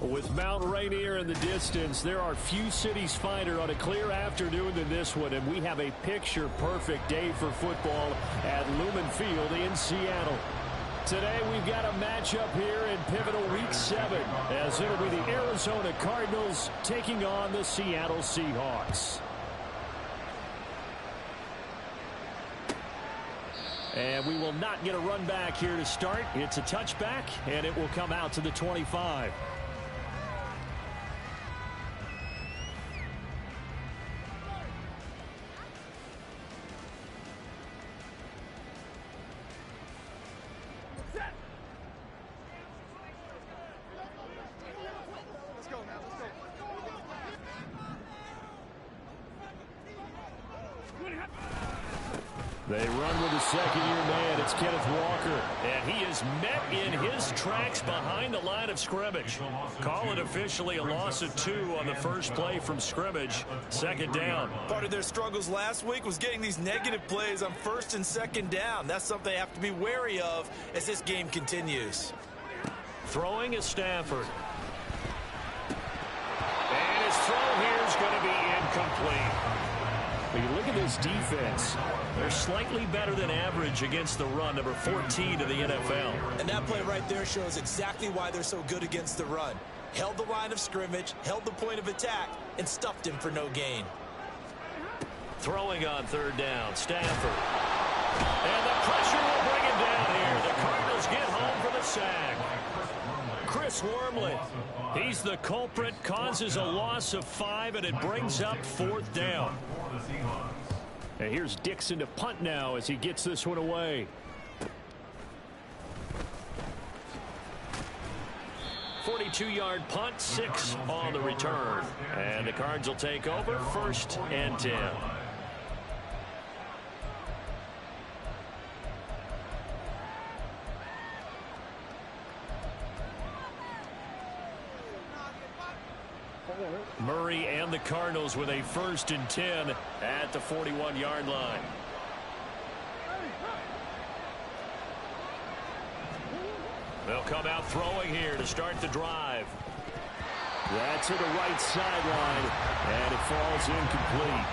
With Mount Rainier in the distance, there are few cities finer on a clear afternoon than this one, and we have a picture-perfect day for football at Lumen Field in Seattle. Today we've got a matchup here in pivotal Week 7, as it'll be the Arizona Cardinals taking on the Seattle Seahawks. And we will not get a run back here to start. It's a touchback, and it will come out to the 25. They run with the second-year man. It's Kenneth Walker. And he is met in his tracks behind the line of scrimmage. Call it officially a loss of 2 on the first play from scrimmage. Second down. Part of their struggles last week was getting these negative plays on first and second down. That's something they have to be wary of as this game continues. Throwing is Stafford. And his throw here is going to be incomplete. But you look at this defense, they're slightly better than average against the run, number 14 of the NFL. And that play right there shows exactly why they're so good against the run. Held the line of scrimmage, held the point of attack, and stuffed him for no gain. Throwing on third down, Stafford. And the pressure will bring him down here. The Cardinals get home for the sack. Chris Wormley, he's the culprit, causes a loss of 5, and it brings up fourth down. And here's Dixon to punt now as he gets this one away. .42-yard punt, 6 on the return. And the Cards will take over, 1st and 10. Murray and the Cardinals with a 1st and 10 at the 41-yard line. They'll come out throwing here to start the drive. That's to the right sideline, and it falls incomplete.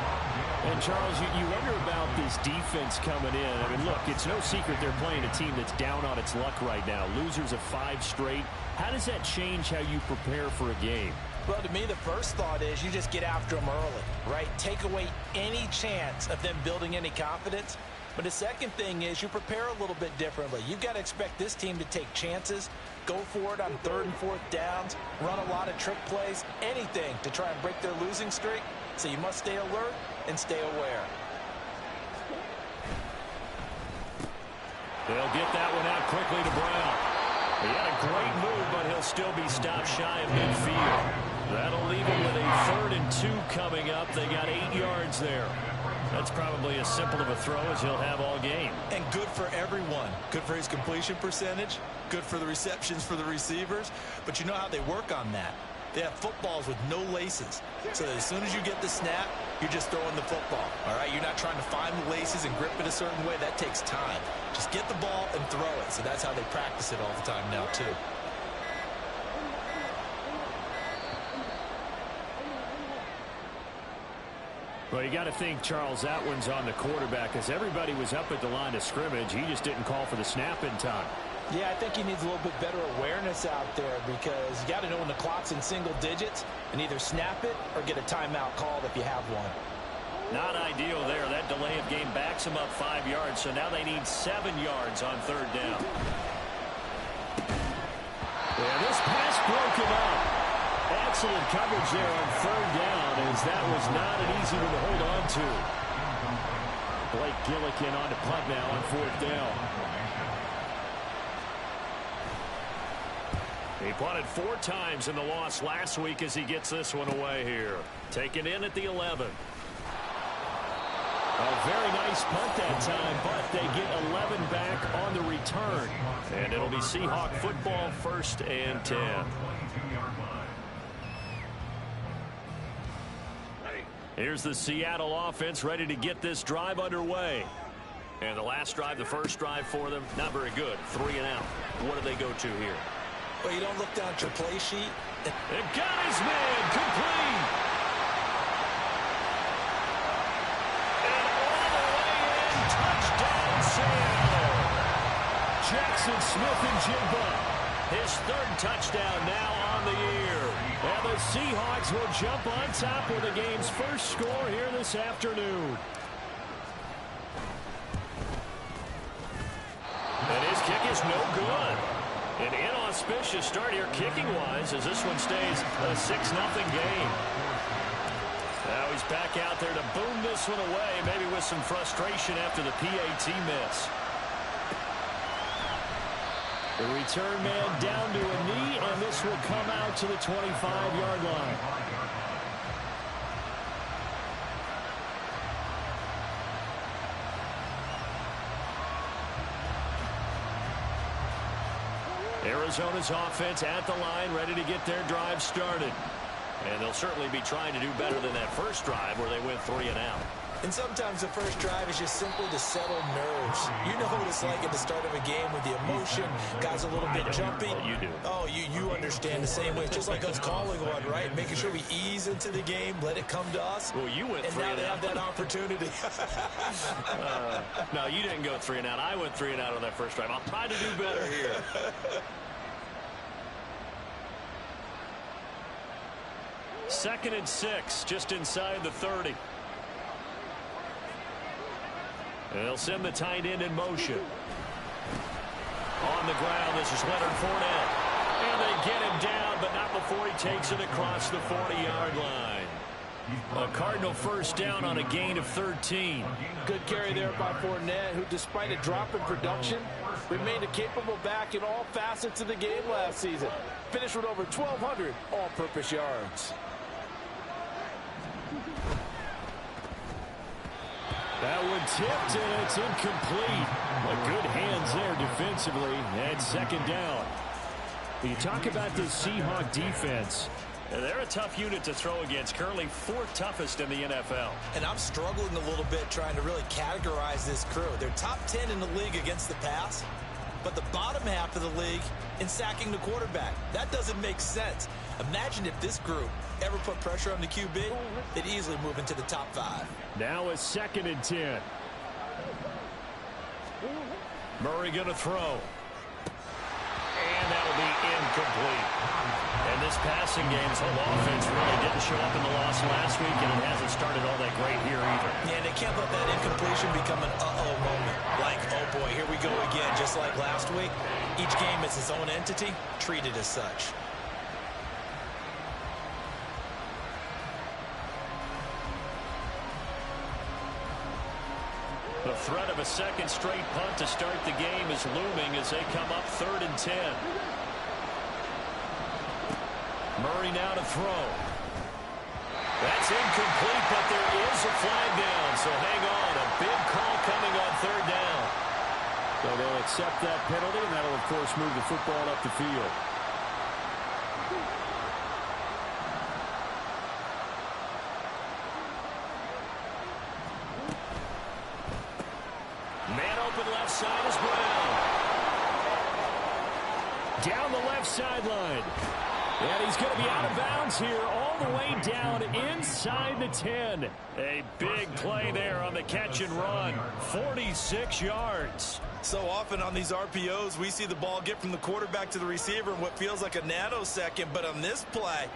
And, Charles, you wonder about this defense coming in. I mean, look, it's no secret they're playing a team that's down on its luck right now. Losers of 5 straight. How does that change how you prepare for a game? Well, to me, the first thought is you just get after them early, right? Take away any chance of them building any confidence. But the second thing is you prepare a little bit differently. You've got to expect this team to take chances, go for it on 3rd and 4th downs, run a lot of trick plays, anything to try and break their losing streak. So you must stay alert and stay aware. They'll get that one out quickly to Brown. He had a great move, but he'll still be stopped shy of midfield. That'll leave him with a 3rd and 2 coming up. They got 8 yards there. That's probably as simple of a throw as he'll have all game. And good for everyone. Good for his completion percentage. Good for the receptions for the receivers. But you know how they work on that. They have footballs with no laces. So that as soon as you get the snap, you're just throwing the football. All right, you're not trying to find the laces and grip it a certain way. That takes time. Just get the ball and throw it. So that's how they practice it all the time now, too. Well, you got to think, Charles, that one's on the quarterback, as everybody was up at the line of scrimmage. He just didn't call for the snap in time. Yeah, I think he needs a little bit better awareness out there, because you got to know when the clock's in single digits and either snap it or get a timeout called if you have one. Not ideal there. That delay of game backs them up 5 yards, so now they need 7 yards on 3rd down. Yeah, this pass broken up. Excellent coverage there on 3rd down, as that was not an easy one to hold on to. Blake Gillikin on to punt now on 4th down. He punted 4 times in the loss last week as he gets this one away here. Taken in at the 11. A very nice punt that time, but they get 11 back on the return. And it'll be Seahawk football, 1st and 10. Here's the Seattle offense ready to get this drive underway. And the last drive, the first drive for them, not very good. 3 and out. What do they go to here? Well, you don't look down at your play sheet. It got his man complete. And all the way in, touchdown Seattle. Jackson Smith-Njigba, his third touchdown now on the year. And the Seahawks will jump on top with the game's first score here this afternoon. And his kick is no good. An inauspicious start here kicking-wise as this one stays a 6-0 game. Now he's back out there to boom this one away, maybe with some frustration after the PAT miss. The return man down to a knee, and this will come out to the 25-yard line. Arizona's offense at the line, ready to get their drive started. And they'll certainly be trying to do better than that first drive where they went 3 and out. And sometimes the first drive is just simply to settle nerves. You know what it's like at the start of a game with the emotion, guys a little bit jumpy. Well, you do. Oh, you understand the same way. It's just like us calling one, right? Making sure we ease into the game, let it come to us. Well, you went 3 and out. And now they have that opportunity. No, you didn't go 3 and out. I went 3 and out on that first drive. I'll try to do better here. Second and 6, just inside the 30. They'll send the tight end in motion. On the ground, this is Leonard Fournette. And they get him down, but not before he takes it across the 40-yard line. A Cardinal first down on a gain of 13. Good carry there by Fournette, who, despite a drop in production, remained a capable back in all facets of the game last season. Finished with over 1,200 all-purpose yards. That one tipped, and it's incomplete. But good hands there defensively at second down. You talk about this Seahawk defense. They're a tough unit to throw against, currently 4th toughest in the NFL. And I'm struggling a little bit trying to really categorize this crew. They're top 10 in the league against the pass, but the bottom half of the league in sacking the quarterback. That doesn't make sense. Imagine if this group ever put pressure on the QB, they'd easily move into the top 5. Now a 2nd and 10. Murray going to throw. And that'll be incomplete. And this passing game, his whole offense really didn't show up in the loss last week, and it hasn't started all that great here either. Yeah, and they can't let that incompletion become an uh-oh moment. Like, oh boy, here we go again, just like last week. Each game is its own entity, treated as such. The threat of a second straight punt to start the game is looming as they come up 3rd and 10. Murray now to throw. That's incomplete, but there is a flag down, so hang on. A big call coming on 3rd down. So they'll accept that penalty, and that'll, of course, move the football up the field. Man open left side is Brown. Down the left sideline. And he's going to be out of bounds here all the way down inside the 10. A big play there on the catch and run. 46 yards. So often on these RPOs, we see the ball get from the quarterback to the receiver in what feels like a nanosecond. But on this play,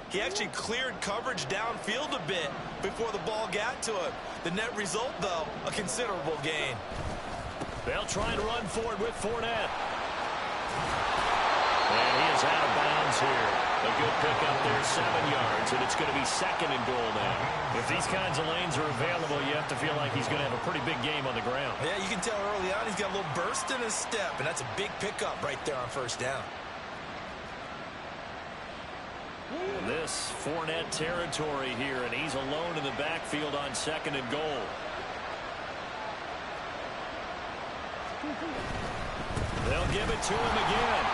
he actually cleared coverage downfield a bit before the ball got to him. The net result, though, a considerable gain. They'll try and run forward with Fournette. And he is out of bounds here. A good pickup there, 7 yards, and it's going to be 2nd and goal now. If these kinds of lanes are available, you have to feel like he's going to have a pretty big game on the ground. Yeah, you can tell early on he's got a little burst in his step, and that's a big pickup right there on 1st down. And this Fournette territory here, and he's alone in the backfield on 2nd and goal. They'll give it to him again.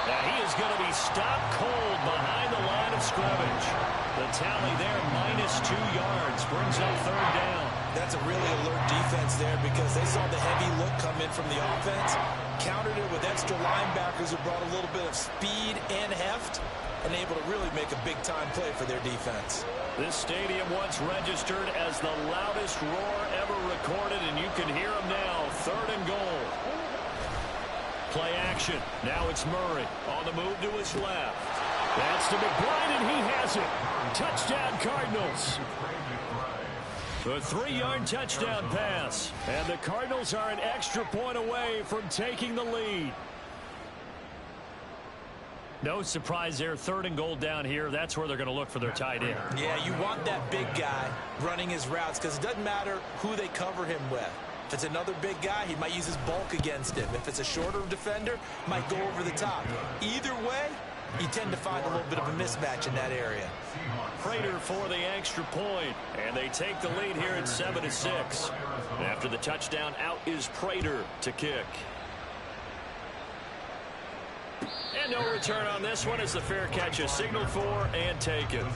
Now he is going to be stopped cold behind the line of scrimmage. The tally there, -2 yards, brings up 3rd down. That's a really alert defense there because they saw the heavy look come in from the offense. Countered it with extra linebackers who brought a little bit of speed and heft and able to really make a big-time play for their defense. This stadium once registered as the loudest roar ever recorded, and you can hear them now. 3rd and goal. Play action. Now it's Murray on the move to his left. That's to McBride, and he has it. Touchdown, Cardinals. A 3-yard touchdown pass. And the Cardinals are an extra point away from taking the lead. No surprise there. 3rd and goal down here. That's where they're going to look for their tight end. Yeah, you want that big guy running his routes because it doesn't matter who they cover him with. If it's another big guy, he might use his bulk against him. If it's a shorter defender, might go over the top. Either way, you tend to find a little bit of a mismatch in that area. Prater for the extra point, and they take the lead here at 7-6. After the touchdown, out is Prater to kick. And no return on this one as the fair catch is signaled for and taken.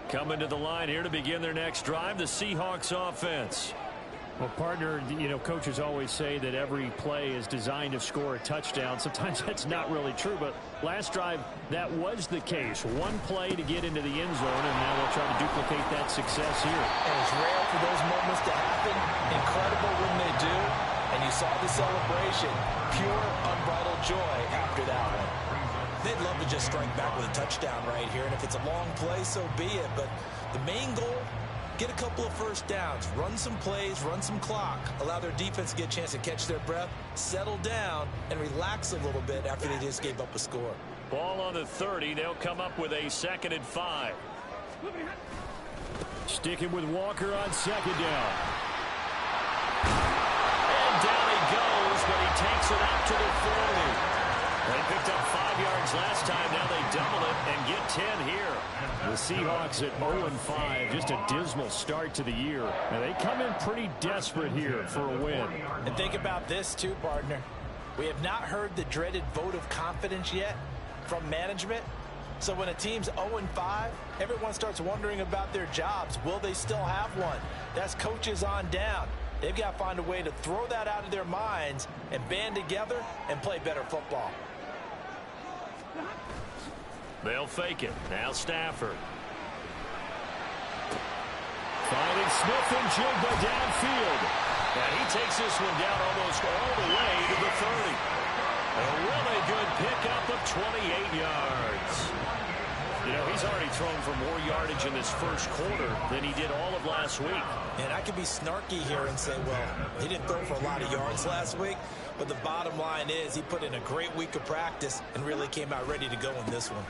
Coming to the line here to begin their next drive, the Seahawks offense. Well, partner, you know, coaches always say that every play is designed to score a touchdown. Sometimes that's not really true, but last drive, that was the case. One play to get into the end zone, and now they'll try to duplicate that success here. And it's rare for those moments to happen. Incredible when they do. And you saw the celebration. Pure, unbridled joy after that one. They'd love to just strike back with a touchdown right here. And if it's a long play, so be it. But the main goal, get a couple of first downs, run some plays, run some clock, allow their defense to get a chance to catch their breath, settle down, and relax a little bit after they just gave up a score. Ball on the 30. They'll come up with a 2nd and 5. Sticking with Walker on 2nd down. And down he goes, but he takes it out to the 40. They picked up 5 yards last time. Now they double it and get 10 here. The Seahawks at 0-5, just a dismal start to the year. And they come in pretty desperate here for a win. And think about this too, partner. We have not heard the dreaded vote of confidence yet from management. So when a team's 0-5, everyone starts wondering about their jobs. Will they still have one? That's coaches on down. They've got to find a way to throw that out of their minds and band together and play better football. They'll fake it. Now Stafford. Finding Smith and Jigba downfield. And he takes this one down almost all the way to the 30. A really good pickup of 28 yards. You know, he's already thrown for more yardage in this first quarter than he did all of last week. And I could be snarky here and say, well, he didn't throw for a lot of yards last week. But the bottom line is he put in a great week of practice and really came out ready to go in this one.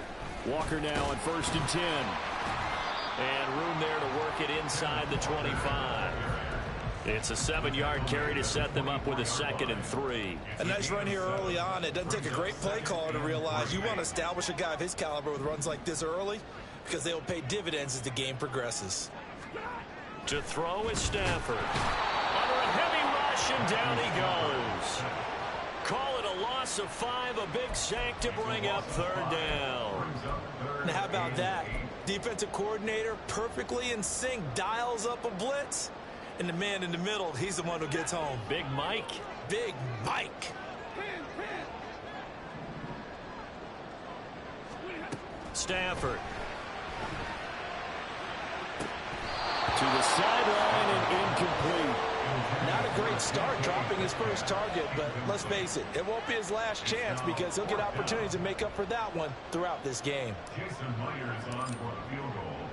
Walker now on 1st and 10. And room there to work it inside the 25. It's a 7-yard carry to set them up with a 2nd and 3. A nice run here early on. It doesn't take a great play caller to realize you want to establish a guy of his caliber with runs like this early because they will pay dividends as the game progresses. To throw is Stafford. Under a heavy rush, and down he goes. Call it a loss of 5, a big sack to bring up 3rd down. Now how about that? Defensive coordinator perfectly in sync, dials up a blitz. And the man in the middle, he's the one who gets home. Big Mike. Big Mike. Stafford. To the sideline and incomplete. Not a great start dropping his first target, but let's face it, it won't be his last chance because he'll get opportunities to make up for that one throughout this game. Jason Myers on for a field goal.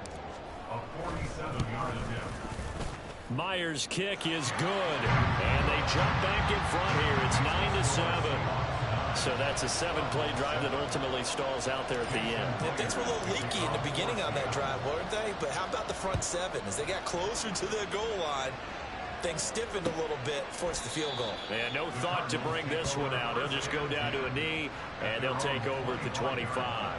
A 47-yard attempt. Myers' kick is good, and they jump back in front here. It's 9-7. So that's a 7-play drive that ultimately stalls out there at the end. And things were a little leaky in the beginning on that drive, weren't they? But how about the front 7? As they got closer to their goal line, things stiffened a little bit, forced the field goal. And no thought to bring this one out. He'll just go down to a knee, and they'll take over at the 25.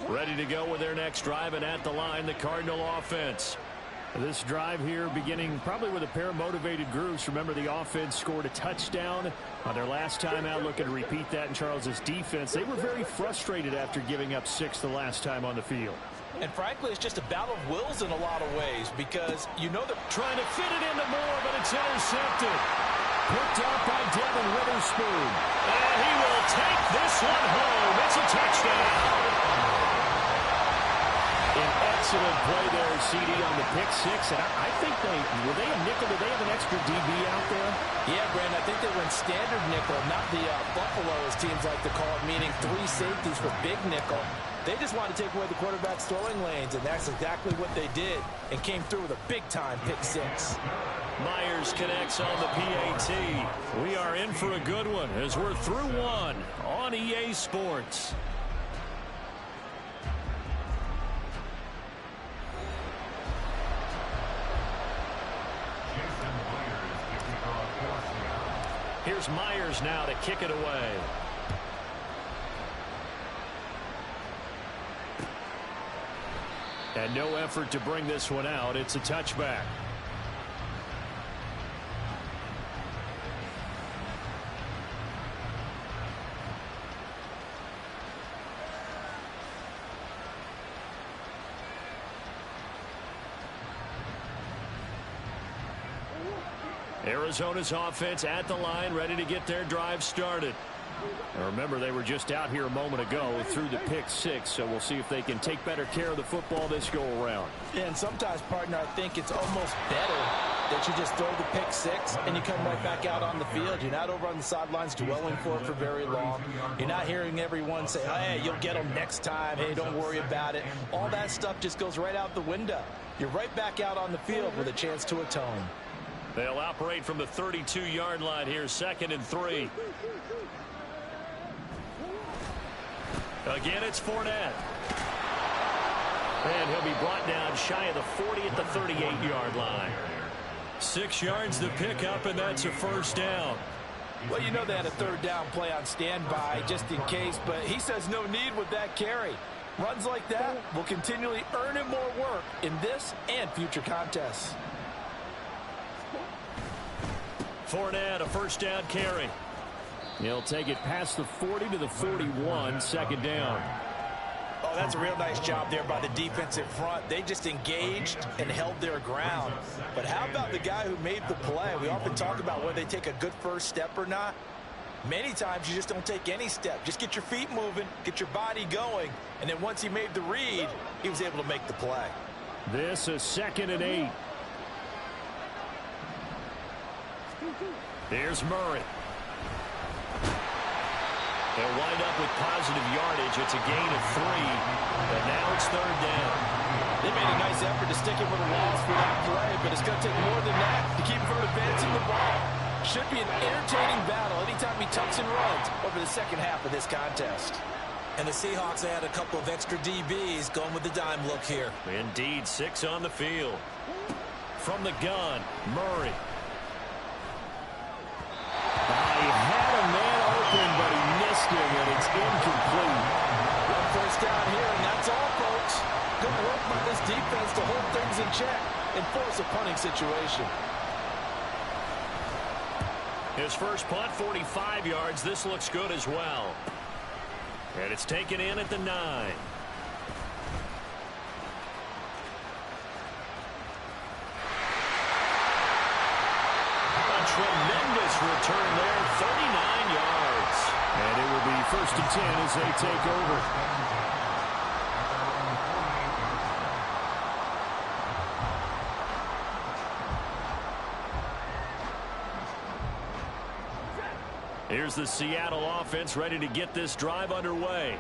Ready to go with their next drive, and at the line, the Cardinal offense. This drive here beginning probably with a pair of motivated groups. Remember, the offense scored a touchdown on their last time out. Looking to repeat that in Charles's defense. They were very frustrated after giving up 6 the last time on the field. And frankly, it's just a battle of wills in a lot of ways because you know they're trying to fit it into Moore, but it's intercepted. Picked up by Devin Witherspoon. And he will take this one home. It's a touchdown. An excellent play there, CD, on the pick six. And I think were they a nickel? Did they have an extra DB out there? Yeah, Brandon, I think they were in standard nickel, not the Buffalo, as teams like to call it, meaning 3 safeties for big nickel. They just wanted to take away the quarterback's throwing lanes, and that's exactly what they did and came through with a big-time pick six. Myers connects on the PAT. We are in for a good one as we're through one on EA Sports. Here's Myers now to kick it away. And no effort to bring this one out. It's a touchback. Arizona's offense at the line, ready to get their drive started. Now remember, they were just out here a moment ago through the pick six, so we'll see if they can take better care of the football this go around. And sometimes, partner, I think it's almost better that you just throw the pick six and you come right back out on the field. You're not over on the sidelines dwelling for it for very long. You're not hearing everyone say, hey, you'll get them next time. Hey, don't worry about it. All that stuff just goes right out the window. You're right back out on the field with a chance to atone. They'll operate from the 32-yard line here, 2nd and 3. Again, it's Fournette. And he'll be brought down shy of the 40 at the 38-yard line. 6 yards to pick up, and that's a first down. Well, you know they had a 3rd down play on standby just in case, but he says no need with that carry. Runs like that will continually earn him more work in this and future contests. Fournette, a first down carry. He'll take it past the 40 to the 41, 2nd down. Oh, that's a real nice job there by the defensive front. They just engaged and held their ground. But how about the guy who made the play? We often talk about whether they take a good first step or not. Many times you just don't take any step. Just get your feet moving, get your body going, and then once he made the read, he was able to make the play. This is 2nd and 8. Here's Murray. They'll wind up with positive yardage. It's a gain of 3. And now it's 3rd down. They made a nice effort to stick it with a loss for that play, but it's going to take more than that to keep him from advancing the ball. Should be an entertaining battle anytime he tucks and runs over the second half of this contest. And the Seahawks had a couple of extra DBs going with the dime look here. Indeed, 6 on the field. From the gun, Murray. He had a man open, but he missed him, and it's incomplete. One first down here, and that's all, folks. Good work by this defense to hold things in check and force a punting situation. His first punt, 45 yards. This looks good as well. And it's taken in at the 9. Tremendous return there, 39 yards. And it will be 1st and 10 as they take over. Here's the Seattle offense ready to get this drive underway.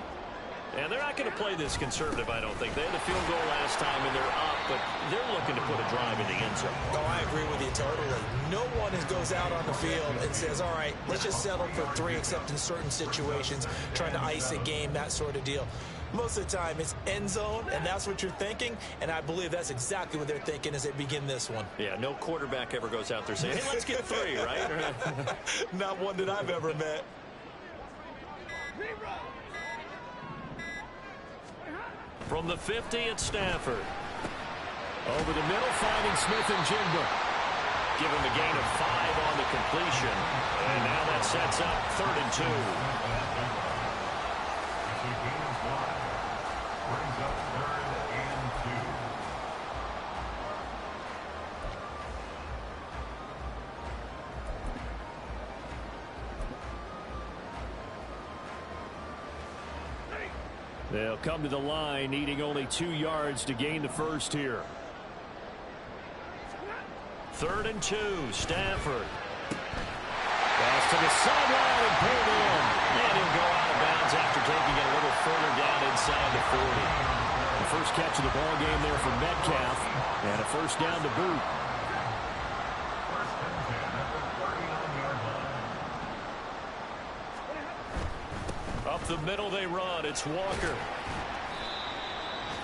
And they're not going to play this conservative, I don't think. They had a field goal last time, and they're up, but they're looking to put a drive in the end zone. Oh, I agree with you totally. No one goes out on the field and says, all right, let's just settle for 3, except in certain situations, trying to ice a game, that sort of deal. Most of the time, it's end zone, and that's what you're thinking, and I believe that's exactly what they're thinking as they begin this one. Yeah, no quarterback ever goes out there saying, hey, let's get 3, right? Not one that I've ever met. From the 50, it's Stafford. Over the middle, finding Smith and Jigba. Give him a gain of 5 on the completion. And now that sets up 3rd and 2. Brings up 3rd and 2. They'll come to the line, needing only 2 yards to gain the first here. 3rd and 2, Stafford. Pass to the sideline and pulled in. And he'll go out of bounds after taking it a little further down inside the 40. The first catch of the ball game there for Metcalf, and a first down to boot. First and 10 at the 39-yard line. Up the middle they run. It's Walker.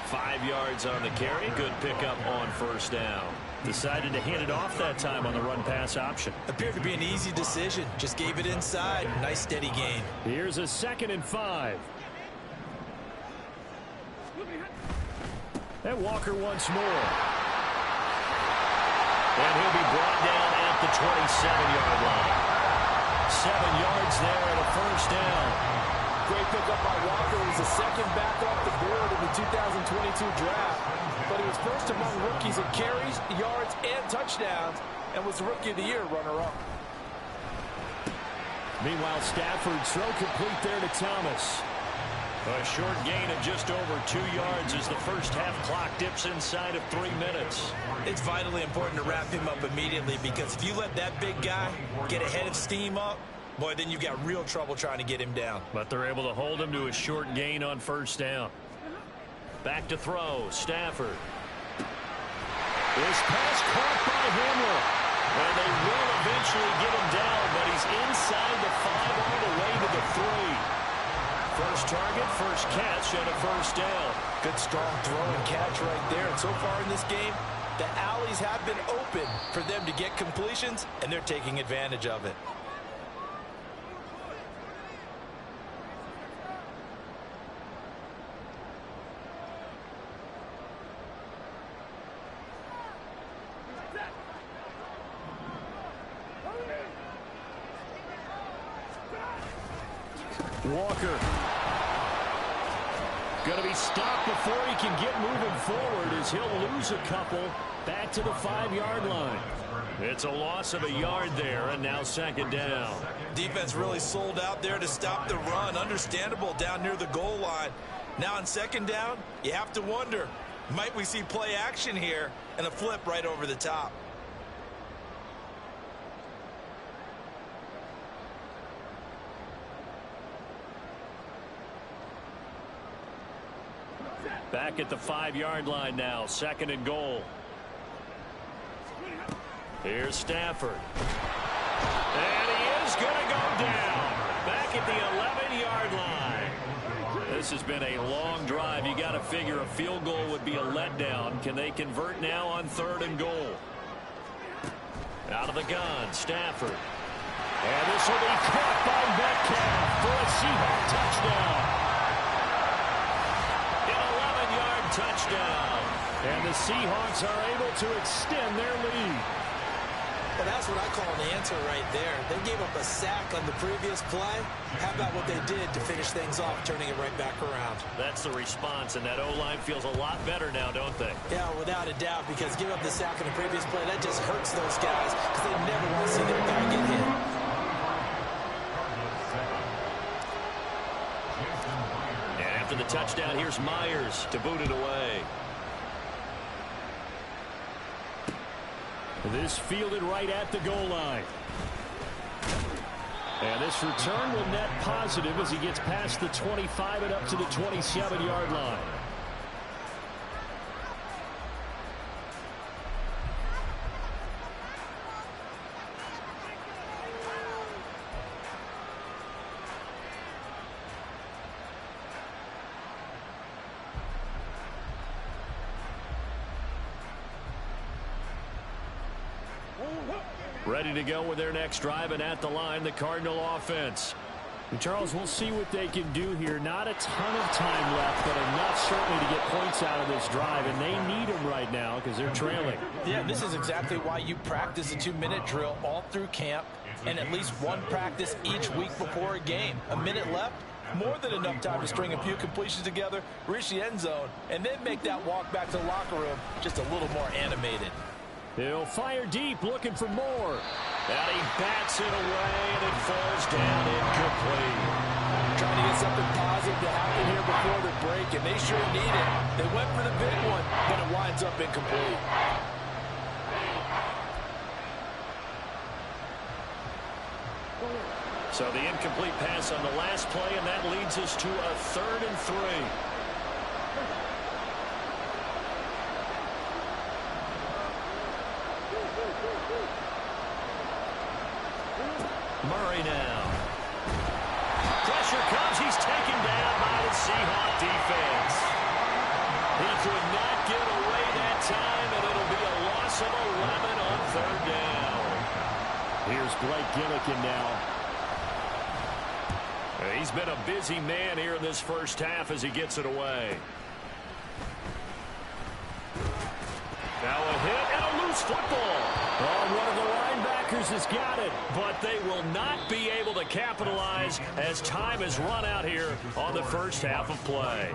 5 yards on the carry. Good pickup on first down. Decided to hand it off that time on the run-pass option. Appeared to be an easy decision. Just gave it inside. Nice steady gain. Here's a 2nd and 5. And Walker once more. And he'll be brought down at the 27-yard line. 7 yards there and a first down. Great pickup by Walker. He was the second back off the board in the 2022 draft. But he was first among rookies in carries, yards, and touchdowns, and was the Rookie of the Year runner-up. Meanwhile, Stafford throw complete there to Thomas. A short gain of just over 2 yards as the first half clock dips inside of 3 minutes. It's vitally important to wrap him up immediately, because if you let that big guy get ahead of steam up, boy, then you've got real trouble trying to get him down. But they're able to hold him to a short gain on first down. Back to throw, Stafford. This pass caught by Hamler. And they will eventually get him down, but he's inside the 5 all the way to the 3. First target, first catch, and a first down. Good strong throw and catch right there. And so far in this game, the alleys have been open for them to get completions, and they're taking advantage of it. Walker. Going to be stopped before he can get moving forward as he'll lose a couple back to the 5-yard line. It's a loss of a yard there, and now 2nd down. Defense really sold out there to stop the run. Understandable down near the goal line. Now on 2nd down, you have to wonder, might we see play action here and a flip right over the top? Back at the 5-yard line now, 2nd and goal. Here's Stafford. And he is going to go down. Back at the 11-yard line. This has been a long drive. You got to figure a field goal would be a letdown. Can they convert now on 3rd and goal? Out of the gun, Stafford. And this will be caught by Metcalf for a Seahawks touchdown. Touchdown. And the Seahawks are able to extend their lead. Well, that's what I call an answer right there. They gave up a sack on the previous play. How about what they did to finish things off, turning it right back around? That's the response, and that O-line feels a lot better now, don't they? Yeah, without a doubt, because give up the sack on the previous play, that just hurts those guys because they never want to see their guy get hit. And after the touchdown, here's Myers to boot it away. This fielded right at the goal line. And this return will net positive as he gets past the 25 and up to the 27-yard line. Ready to go with their next drive, and at the line, the Cardinal offense. Charles, we'll see what they can do here. Not a ton of time left, but enough certainly to get points out of this drive, and they need them right now because they're trailing. Yeah, this is exactly why you practice a 2-minute drill all through camp and at least one practice each week before a game. A minute left, more than enough time to string a few completions together, reach the end zone, and then make that walk back to the locker room just a little more animated. He'll fire deep, looking for more. And he bats it away, and it falls down incomplete. Trying to get something positive to happen here before the break, and they sure need it. They went for the big one, but it winds up incomplete. So the incomplete pass on the last play, and that leads us to a 3rd and 3. Murray now. Pressure comes. He's taken down by the Seahawk defense. He could not get away that time, and it'll be a loss of 11 on 3rd down. Here's Blake Gillikin now. He's been a busy man here in this first half as he gets it away. Now a hit and a loose football. Oh, one of the linebackers has got it. But they will not be able to capitalize as time has run out here on the first half of play.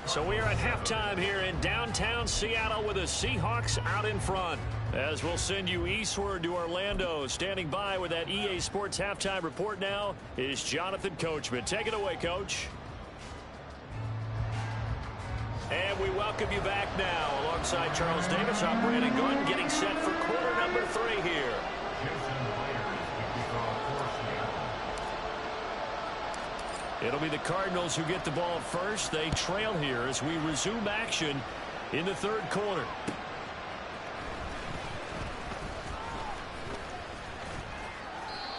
So we are at halftime here in downtown Seattle with the Seahawks out in front. As we'll send you eastward to Orlando. Standing by with that EA Sports halftime report now is Jonathan Coachman. Take it away, Coach. And we welcome you back now alongside Charles Davis. I'm Brandon Gordon getting set for quarter number 3 here. It'll be the Cardinals who get the ball first. They trail here as we resume action in the 3rd quarter.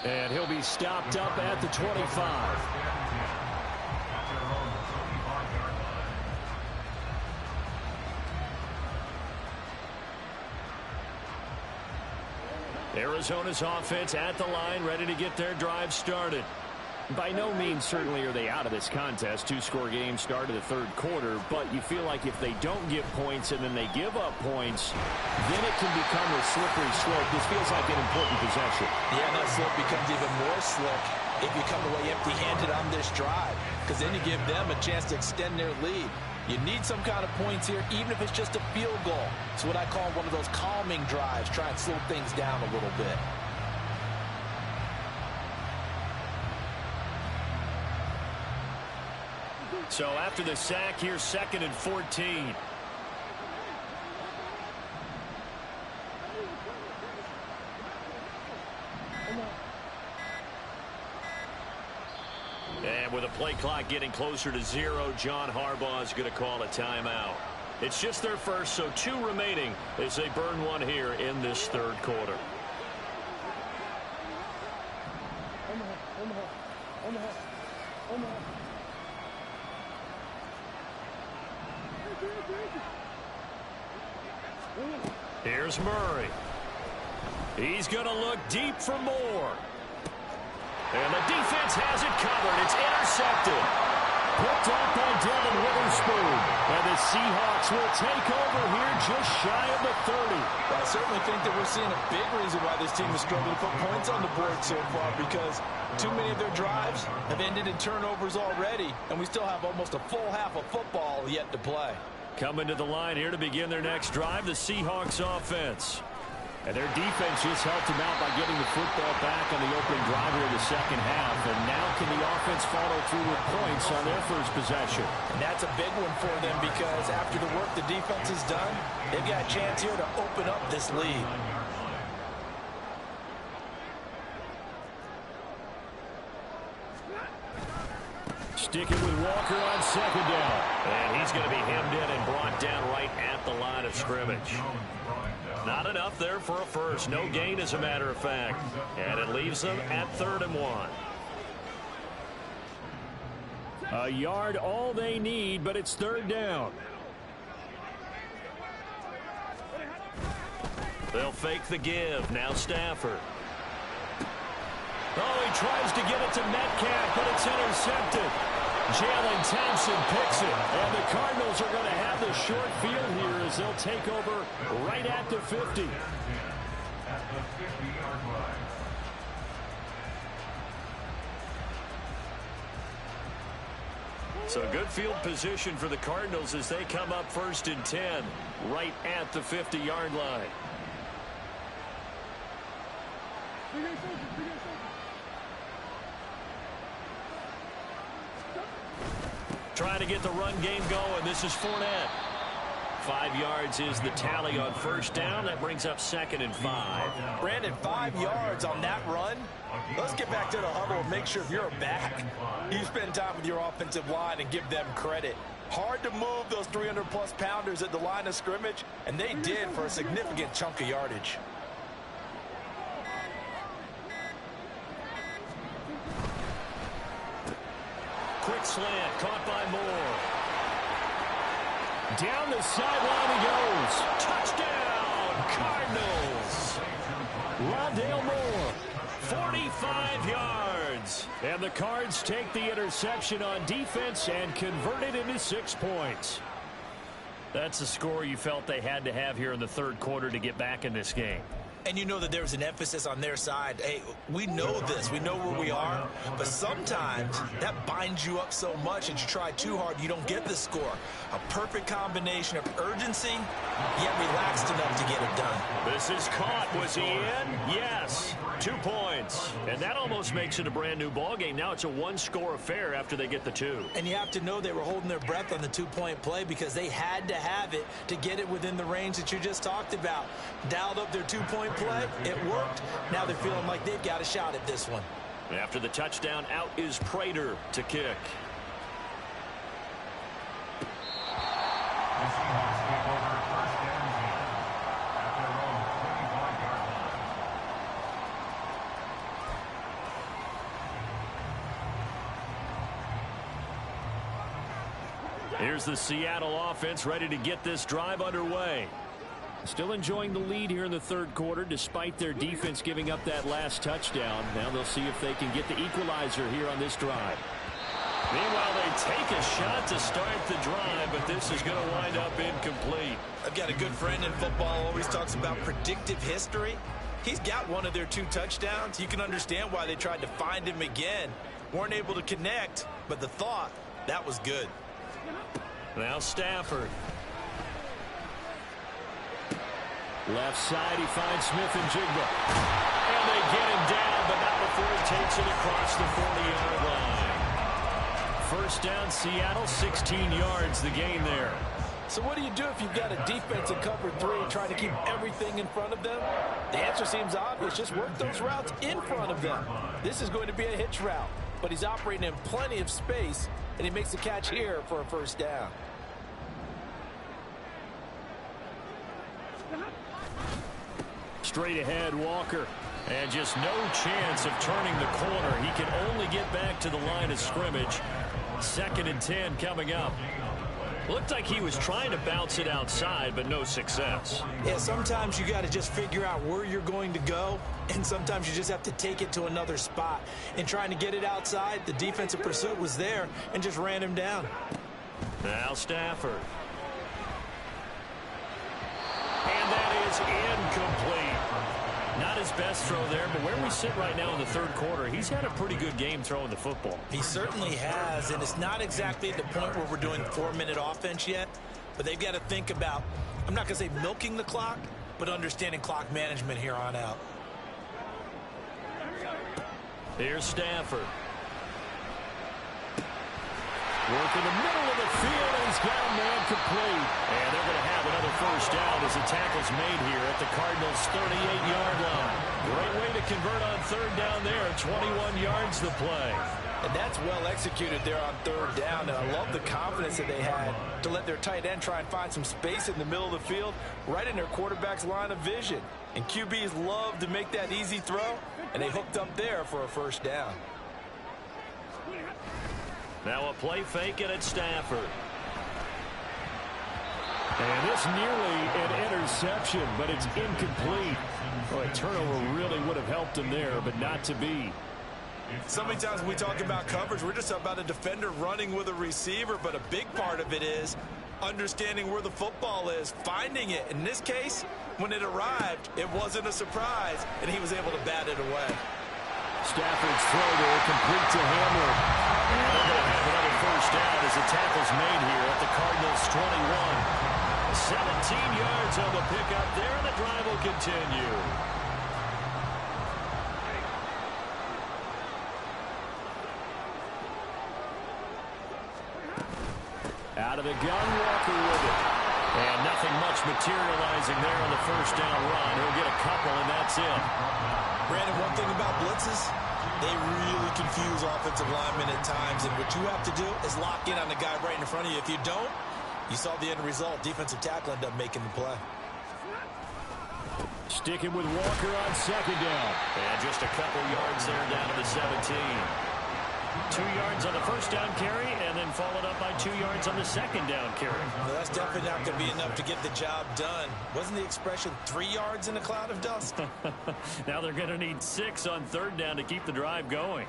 And he'll be stopped up at the 25. Arizona's offense at the line, ready to get their drive started. By no means certainly are they out of this contest. 2-score game start of the 3rd quarter, but you feel like if they don't get points and then they give up points, then it can become a slippery slope. This feels like an important possession. Yeah, that slope becomes even more slick if you come away empty-handed on this drive, because then you give them a chance to extend their lead. You need some kind of points here, even if it's just a field goal. It's what I call one of those calming drives. Try and slow things down a little bit. So after the sack, here's 2nd and 14. And with a play clock getting closer to 0, John Harbaugh is going to call a timeout. It's just their first, so 2 remaining as they burn one here in this 3rd quarter. Here's Murray. He's going to look deep for more. And the defense has it covered. It's intercepted. Picked up by Devin Witherspoon. And the Seahawks will take over here just shy of the 30. Well, I certainly think that we're seeing a big reason why this team is struggling to put points on the board so far, because too many of their drives have ended in turnovers already, and we still have almost a full half of football yet to play. Coming to the line here to begin their next drive, the Seahawks offense. And their defense just helped them out by getting the football back on the opening drive here in the 2nd half. And now can the offense follow through with points on their first possession? And that's a big one for them, because after the work the defense has done, they've got a chance here to open up this lead. Sticking with Walker on 2nd down. And he's going to be hemmed in and brought down right at the line of scrimmage. Not enough there for a first. No gain, as a matter of fact. And it leaves them at 3rd and 1. A yard all they need, but it's 3rd down. They'll fake the give. Now Stafford. Oh, he tries to get it to Metcalf, but it's intercepted. Jalen Thompson picks it, and the Cardinals are going to have the short field here as they'll take over right at the 50. At the 50-yard line. So good field position for the Cardinals as they come up 1st and 10 right at the 50-yard line. Trying to get the run game going. This is Fournette. 5 yards is the tally on 1st down. That brings up 2nd and 5. Brandon, 5 yards on that run. Let's get back to the huddle and make sure if you're a back, you spend time with your offensive line and give them credit. Hard to move those 300-plus pounders at the line of scrimmage, and they did for a significant chunk of yardage. Quick slant, caught by Moore. Down the sideline he goes. Touchdown, Cardinals. Rondale Moore, 45 yards. And the Cards take the interception on defense and convert it into 6 points. That's the score you felt they had to have here in the 3rd quarter to get back in this game. And you know that there's an emphasis on their side. Hey, we know this. We know where we are. But sometimes that binds you up so much that you try too hard, you don't get the score. A perfect combination of urgency, yet relaxed enough to get it done. This is caught. Was he in? Yes. 2 points. And that almost makes it a brand-new ball game. Now it's a one-score affair after they get the 2. And you have to know they were holding their breath on the 2-point play because they had to have it to get it within the range that you just talked about. Dialed up their 2-point play. It worked. Now they're feeling like they've got a shot at this one. After the touchdown, out is Prater to kick. The Seahawks take over 1st and 10 at their own 25-yard line. Here's the Seattle offense ready to get this drive underway. Still enjoying the lead here in the 3rd quarter despite their defense giving up that last touchdown. Now they'll see if they can get the equalizer here on this drive. Meanwhile, they take a shot to start the drive, but this is going to wind up incomplete. I've got a good friend in football, always talks about predictive history. He's got one of their 2 touchdowns. You can understand why they tried to find him again. Weren't able to connect, but the thought, that was good. Now Stafford. Left side, he finds Smith-Njigba. And they get him down, but not before he takes it across the 40-yard line. 1st down, Seattle, 16 yards the gain there. So what do you do if you've got a defense in cover 3 trying to keep everything in front of them? The answer seems obvious. Just work those routes in front of them. This is going to be a hitch route, but he's operating in plenty of space, and he makes the catch here for a 1st down. Straight ahead, Walker. And just no chance of turning the corner. He can only get back to the line of scrimmage. 2nd and 10 coming up. Looked like he was trying to bounce it outside, but no success. Yeah, sometimes you got to just figure out where you're going to go, and sometimes you just have to take it to another spot. In trying to get it outside, the defensive pursuit was there and just ran him down. Now Stafford. And that is incomplete. Not his best throw there, but where we sit right now in the 3rd quarter, he's had a pretty good game throwing the football. He certainly has, and it's not exactly at the point where we're doing 4-minute offense yet, but they've got to think about, I'm not going to say milking the clock, but understanding clock management here on out. Here's Stafford. Work in the middle of the field, and he's got a man complete. And they're going to have another 1st down as the tackle's made here at the Cardinals' 38-yard line. Great way to convert on 3rd down there. 21 yards the play. And that's well executed there on 3rd down. And I love the confidence that they had to let their tight end try and find some space in the middle of the field, right in their quarterback's line of vision. And QBs love to make that easy throw, and they hooked up there for a 1st down. Now a play fake, and it's Stafford. And this nearly an interception, but it's incomplete. Well, a turnover really would have helped him there, but not to be. So many times when we talk about coverage, we're just about a defender running with a receiver, but a big part of it is understanding where the football is, finding it. In this case, when it arrived, it wasn't a surprise, and he was able to bat it away. Stafford's throw there, complete to Hamler. And they're going to have another first down as the tackle's made here at the Cardinals' 21. 17 yards on the pickup there, and the drive will continue. Out of the gun, Walker with it. And nothing much materializing there on the first down run. He'll get a couple, and that's it. Brandon, one thing about blitzes, they really confuse offensive linemen at times, and what you have to do is lock in on the guy right in front of you. If you don't, you saw the end result. Defensive tackle ended up making the play. Sticking with Walker on second down. And just a couple yards there down to the 17. 2 yards on the first down carry, and then followed up by 2 yards on the second down carry. Well, that's definitely not going to be enough to get the job done. Wasn't the expression 3 yards in a cloud of dust? Now they're going to need 6 on third down to keep the drive going.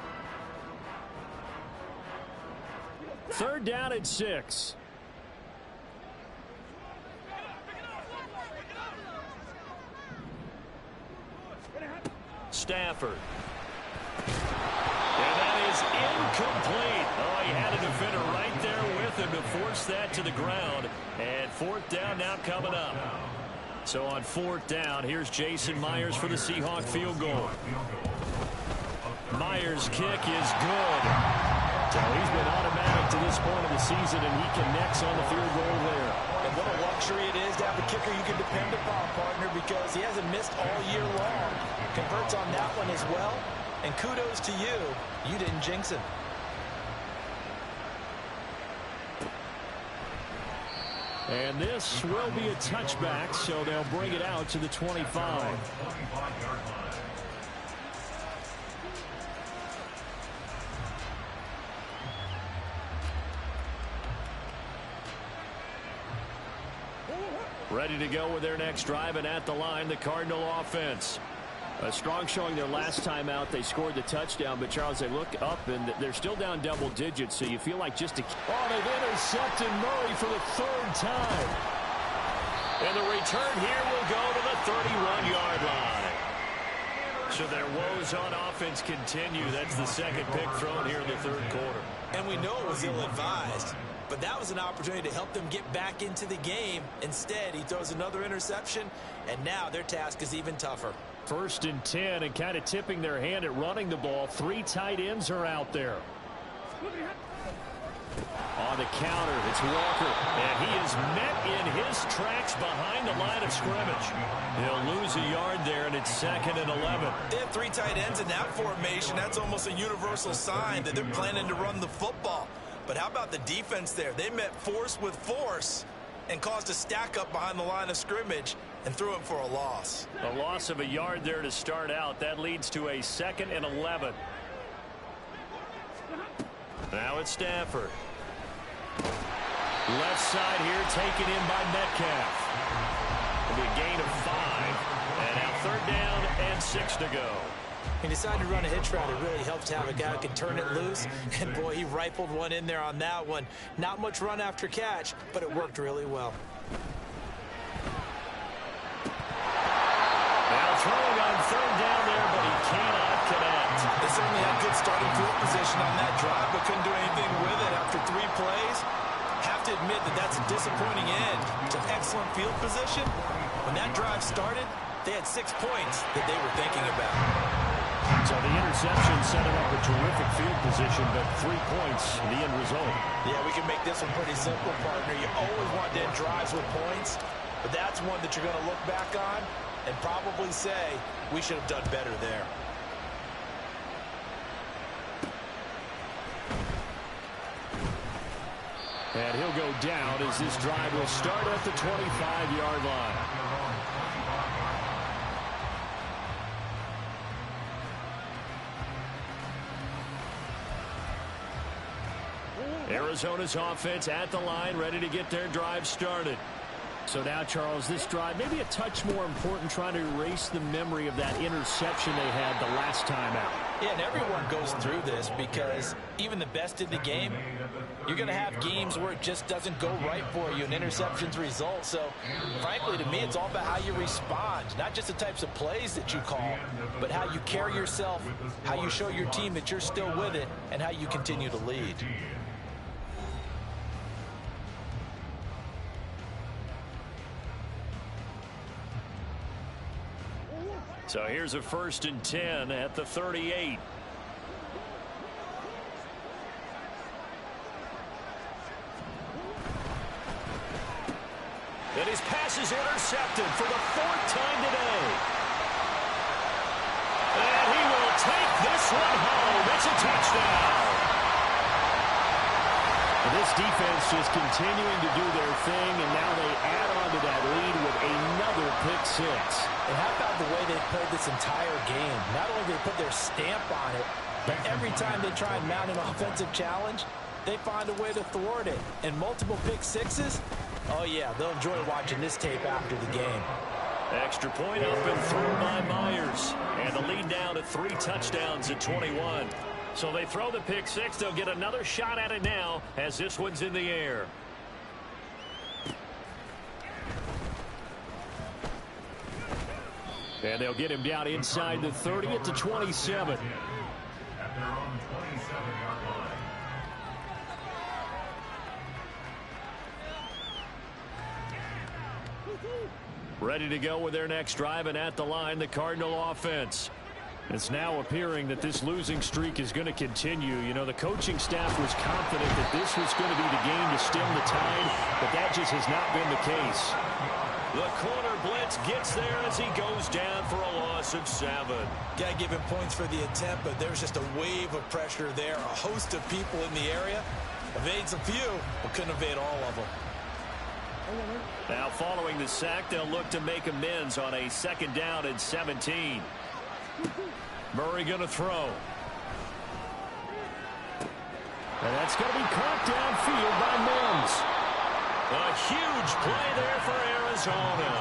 Third down at 6. Stafford. And that is incomplete. Oh, he had a defender right there with him to force that to the ground. And fourth down now coming up. So on fourth down, here's Jason Myers for the Seahawk field goal. Myers' kick is good. So he's been automatic to this point of the season, and he connects on the field goal there. And what a luxury it is to have a kicker you can depend upon, partner, because he hasn't missed all year long. Converts on that one as well. And kudos to you. You didn't jinx him. And this will be a touchback, so they'll bring it out to the 25. Ready to go with their next drive, and at the line, the Cardinal offense. A strong showing their last time out. They scored the touchdown, but Charles, they look up, and they're still down double digits, so you feel like just a... Oh, they've intercepted Murray for the third time. And the return here will go to the 31-yard line. So their woes on offense continue. That's the second pick thrown here in the third quarter. And we know it was ill-advised, but that was an opportunity to help them get back into the game. Instead, he throws another interception, and now their task is even tougher. 1st and 10, and kind of tipping their hand at running the ball. 3 tight ends are out there. On the counter, it's Walker, and he is met in his tracks behind the line of scrimmage. He'll lose a yard there, and it's 2nd and 11. They have 3 tight ends in that formation. That's almost a universal sign that they're planning to run the football. But how about the defense there? They met force with force and caused a stack up behind the line of scrimmage and threw him for a loss. A loss of a yard there to start out. That leads to a 2nd and 11. Now it's Stafford. Left side here taken in by Metcalf. It'll be a gain of 5. And now 3rd down and 6 to go. He decided to run a hitch route. It really helps to have a guy who can turn it loose. And, boy, he rifled one in there on that one. Not much run after catch, but it worked really well. Now throwing on 3rd down there, but he cannot connect. They certainly had good starting field position on that drive, but couldn't do anything with it after 3 plays. Have to admit that that's a disappointing end to excellent field position. When that drive started, they had 6 points that they were thinking about. So the interception set him up a terrific field position, but 3 points, the end result. Yeah, we can make this one pretty simple, partner. You always want to end drives with points, but that's one that you're going to look back on and probably say, we should have done better there. And he'll go down as this drive will start at the 25-yard line. Arizona's offense at the line, ready to get their drive started. So now, Charles, this drive, maybe a touch more important, trying to erase the memory of that interception they had the last time out. Yeah, and everyone goes through this because even the best in the game, you're going to have games where it just doesn't go right for you and interceptions result. So, frankly, to me, it's all about how you respond, not just the types of plays that you call, but how you carry yourself, how you show your team that you're still with it, and how you continue to lead. So here's a 1st and 10 at the 38. And his pass is intercepted for the 4th time today. And he will take this one home. It's a touchdown. This defense just continuing to do their thing, and now they add on to that lead with another pick six. And how about the way they played this entire game? Not only did they put their stamp on it, but every time they try and mount an offensive challenge, they find a way to thwart it. And multiple pick sixes, oh yeah, they'll enjoy watching this tape after the game. Extra point up and through by Myers. And the lead down to 3 touchdowns at 21. So they throw the pick six. They'll get another shot at it now as this one's in the air. And they'll get him down inside the 30 at the 27. At their own 27-yard line. Ready to go with their next drive, and at the line, the Cardinal offense. It's now appearing that this losing streak is going to continue. You know, the coaching staff was confident that this was going to be the game to stem the tide, but that just has not been the case. The corner blitz gets there as he goes down for a loss of 7. Got to give him points for the attempt, but there's just a wave of pressure there. A host of people in the area. Evades a few, but couldn't evade all of them. Now following the sack, they'll look to make amends on a 2nd down and 17. Murray going to throw. And that's going to be caught downfield by Mims. A huge play there for Arizona.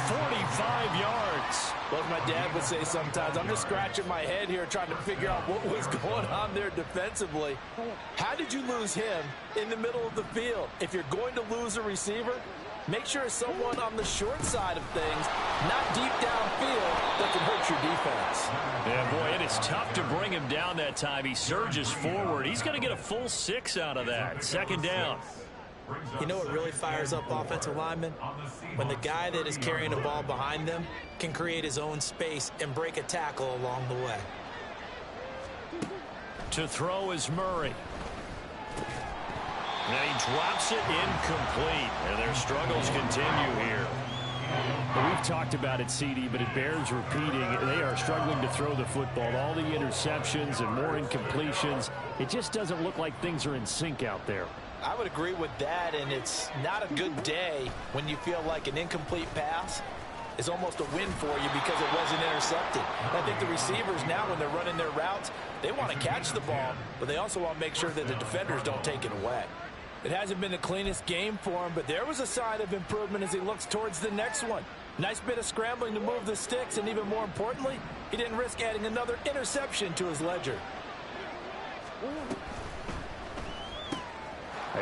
45 yards. Well, as my dad would say sometimes, I'm just scratching my head here trying to figure out what was going on there defensively. How did you lose him in the middle of the field? If you're going to lose a receiver, make sure it's someone on the short side of things, not deep downfield, that can hurt your defense. Yeah, boy, it is tough to bring him down that time. He surges forward. He's going to get a full 6 out of that. 2nd down. You know what really fires up offensive linemen? When the guy that is carrying the ball behind them can create his own space and break a tackle along the way. To throw is Murray. And he drops it incomplete. And their struggles continue here. We've talked about it, CD, but it bears repeating. They are struggling to throw the football. All the interceptions and more incompletions. It just doesn't look like things are in sync out there. I would agree with that, and it's not a good day when you feel like an incomplete pass is almost a win for you because it wasn't intercepted. And I think the receivers now, when they're running their routes, they want to catch the ball, but they also want to make sure that the defenders don't take it away. It hasn't been the cleanest game for him, but there was a sign of improvement as he looks towards the next one. Nice bit of scrambling to move the sticks, and even more importantly, he didn't risk adding another interception to his ledger.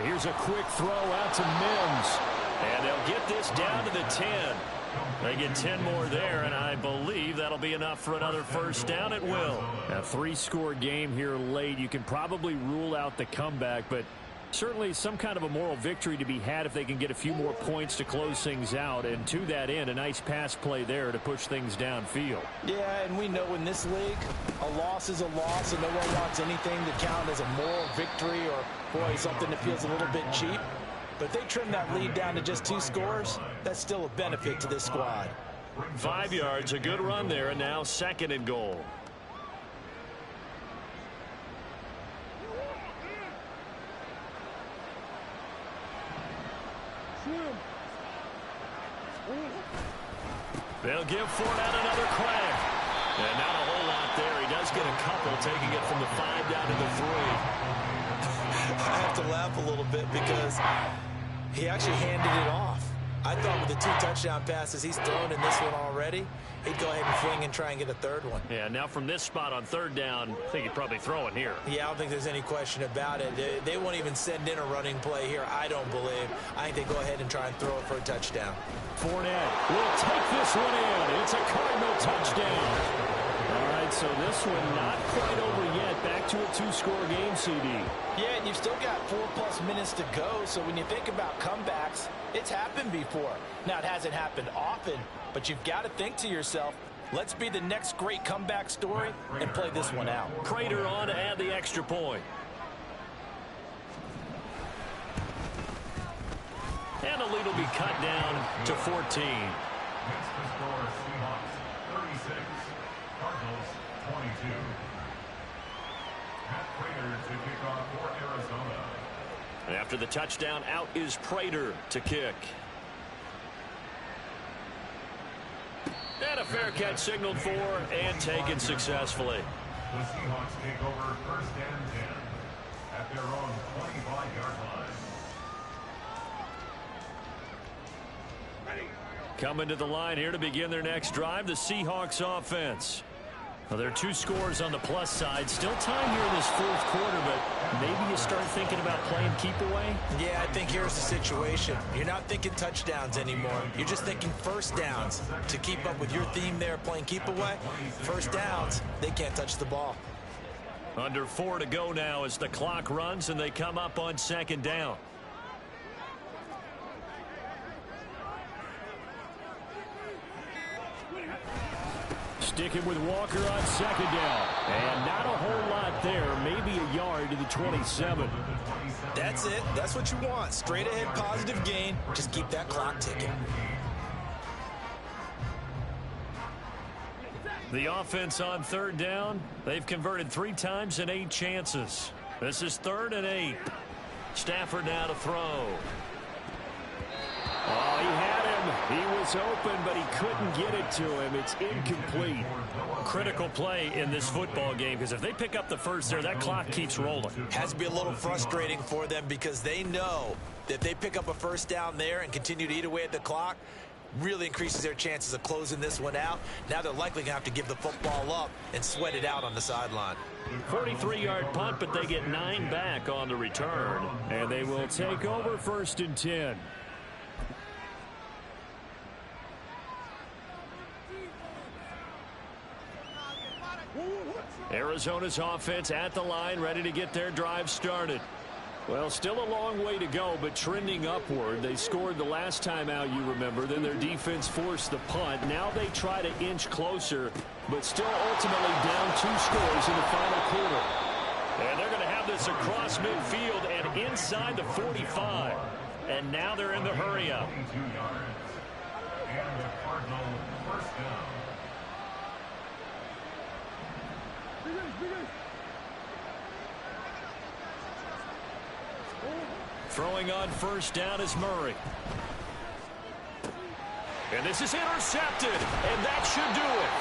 Here's a quick throw out to Mims. And they'll get this down to the 10. They get 10 more there, and I believe that'll be enough for another 1st down at will. A 3-score game here late. You can probably rule out the comeback, but certainly some kind of a moral victory to be had if they can get a few more points to close things out. And to that end, a nice pass play there to push things downfield. Yeah, and we know in this league, a loss is a loss, and no one wants anything to count as a moral victory or, boy, something that feels a little bit cheap. But if they trim that lead down to just 2 scores, that's still a benefit to this squad. 5 yards, a good run there, and now 2nd and goal. They'll give Fournette another crack. And not a whole lot there. He does get a couple, taking it from the 5 down to the 3. I have to laugh a little bit because he actually handed it off. I thought with the 2 touchdown passes he's thrown in this one already, he'd go ahead and fling and try and get a third one. Yeah, now from this spot on third down, I think he'd probably throw it here. Yeah, I don't think there's any question about it. They won't even send in a running play here, I don't believe. I think they go ahead and try and throw it for a touchdown. Fournette will take this one in. It's a Cardinal touchdown. All right, so this one not quite over yet. Back to a 2-score game, CD. Yeah, and you've still got 4+ minutes to go, so when you think about comebacks, it's happened before. Now, it hasn't happened often, but you've got to think to yourself, let's be the next great comeback story and play this one out. Prater on to add the extra point. And the lead will be cut down to 14. Next to score, Seahawks 36, Cardinals 22. Matt Prater to kick off for Arizona. And after the touchdown, out is Prater to kick. And a fair catch signaled for and taken successfully. The Seahawks take over 1st and 10 at their own 25-yard line. Coming to the line here to begin their next drive, the Seahawks offense. Well, there are 2 scores on the plus side. Still time here in this 4th quarter, but maybe you start thinking about playing keep away? Yeah, I think here's the situation. You're not thinking touchdowns anymore. You're just thinking first downs. To keep up with your theme there, playing keep away, first downs, they can't touch the ball. Under 4 to go now as the clock runs and they come up on 2nd down. Sticking with Walker on 2nd down. And not a whole lot there. Maybe a yard to the 27. That's it. That's what you want. Straight ahead positive gain. Just keep that clock ticking. The offense on 3rd down. They've converted 3 times in 8 chances. This is 3rd and 8. Stafford now to throw. Oh, he had him. He was open, but he couldn't get it to him. It's incomplete. Critical play in this football game because if they pick up the first there, that clock keeps rolling. Has to be a little frustrating for them because they know that if they pick up a first down there and continue to eat away at the clock, really increases their chances of closing this one out. Now they're likely going to have to give the football up and sweat it out on the sideline. 43-yard punt, but they get 9 back on the return. And they will take over 1st and 10. Arizona's offense at the line, ready to get their drive started. Well, still a long way to go, but trending upward. They scored the last time out, you remember. Then their defense forced the punt. Now they try to inch closer, but still ultimately down 2 scores in the final quarter. And they're going to have this across midfield and inside the 45. And now they're in the hurry up. 22 yards. And the Cardinal 1st down. Throwing on 1st down is Murray. And this is intercepted, and that should do it.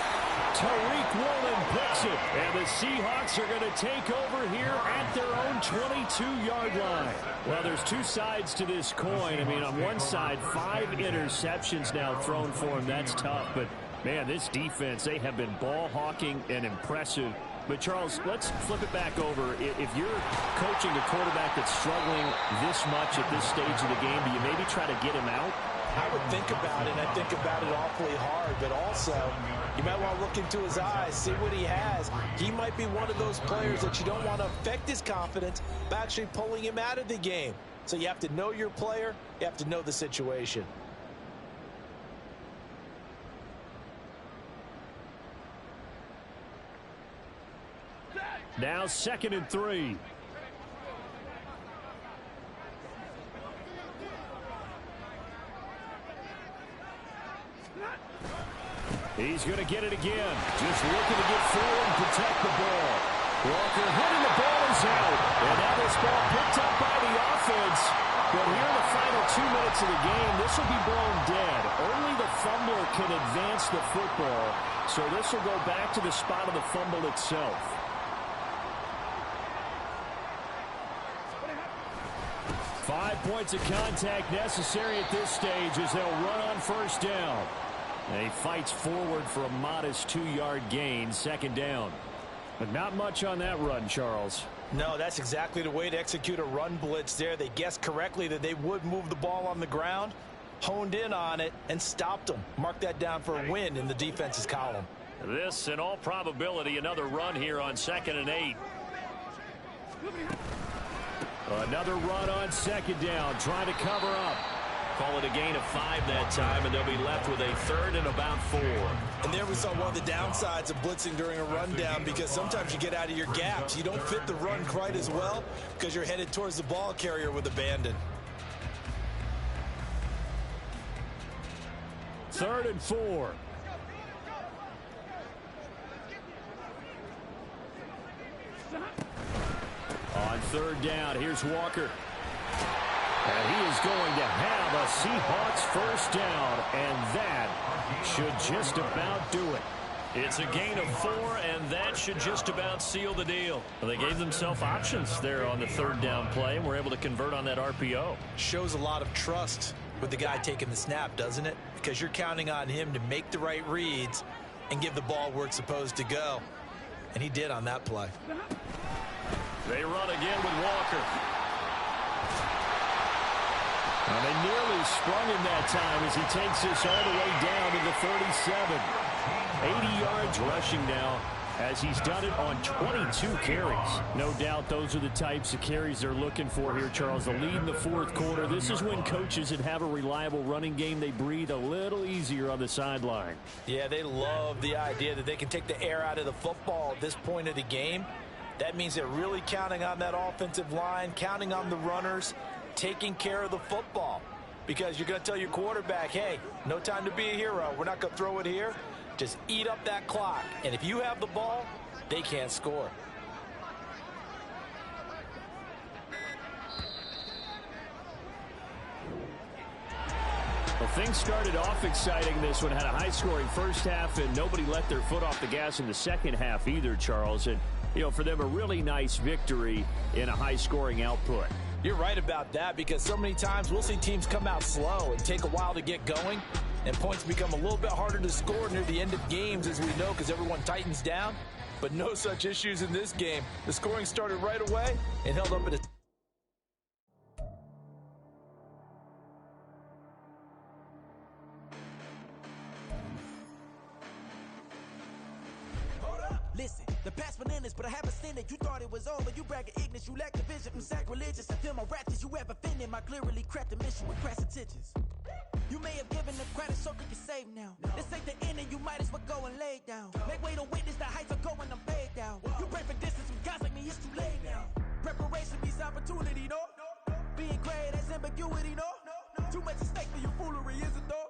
Tariq Woolen picks it, and the Seahawks are going to take over here at their own 22-yard line. Well, there's 2 sides to this coin. I mean, on one side, 5 interceptions now thrown for him. That's tough, but, man, this defense, they have been ball hawking and impressive. But, Charles, let's flip it back over. If you're coaching a quarterback that's struggling this much at this stage of the game, do you maybe try to get him out? I would think about it, and I think about it awfully hard, but also you might want to look into his eyes, see what he has. He might be one of those players that you don't want to affect his confidence by actually pulling him out of the game. So you have to know your player, you have to know the situation. Now 2nd and 3. He's going to get it again. Just looking to get forward and protect the ball. Walker hitting the ball is out. And now this ball picked up by the offense. But here in the final 2 minutes of the game, this will be blown dead. Only the fumbler can advance the football. So this will go back to the spot of the fumble itself. 5 points of contact necessary at this stage as they'll run on first down. And he fights forward for a modest 2-yard gain, second down. But not much on that run, Charles. No, that's exactly the way to execute a run blitz there. They guessed correctly that they would move the ball on the ground, honed in on it, and stopped them. Mark that down for a win in the defense's column. This, in all probability, another run here on 2nd and 8. Another run on second down, trying to cover up. Call it a gain of 5 that time, and they'll be left with a 3rd and about 4. And there we saw one of the downsides of blitzing during a rundown, because sometimes you get out of your gaps. You don't fit the run quite as well because you're headed towards the ball carrier with abandon. 3rd and 4. On 3rd down, here's Walker. And he is going to have a Seahawks first down, and that should just about do it. It's a gain of 4, and that should just about seal the deal. Well, they gave themselves options there on the 3rd down play, and were able to convert on that RPO. Shows a lot of trust with the guy taking the snap, doesn't it? Because you're counting on him to make the right reads and give the ball where it's supposed to go. And he did on that play. They run again with Walker. And they nearly sprung him that time as he takes this all the way down to the 37. 80 yards rushing now as he's done it on 22 carries. No doubt those are the types of carries they're looking for here, Charles. The lead in the 4th quarter. This is when coaches that have a reliable running game, they breathe a little easier on the sideline. Yeah, they love the idea that they can take the air out of the football at this point of the game. That means they're really counting on that offensive line, counting on the runners, taking care of the football. Because you're going to tell your quarterback, hey, no time to be a hero. We're not going to throw it here. Just eat up that clock. And if you have the ball, they can't score. Well, things started off exciting. This one had a high-scoring first half, and nobody let their foot off the gas in the second half either, Charles. And, you know, for them, a really nice victory in a high-scoring output. You're right about that, because so many times we'll see teams come out slow and take a while to get going, and points become a little bit harder to score near the end of games, as we know, because everyone tightens down. But no such issues in this game. The scoring started right away and held up at a... Listen, the past bananas, but I haven't seen it. You thought it was over, you bragging ignorance, you lack the vision from sacrilegious. I feel my ratchets, you ever offended my clearly cracked the mission with crass intentions. You may have given the credit so you can save now. This ain't the end and you might as well go and lay down. Make way to witness the heights are going, I'm paid down. You pray for distance with guys like me, it's too late now. Preparation beats opportunity, no? Being great, that's ambiguity, no? Too much at stake for your foolery, is it though?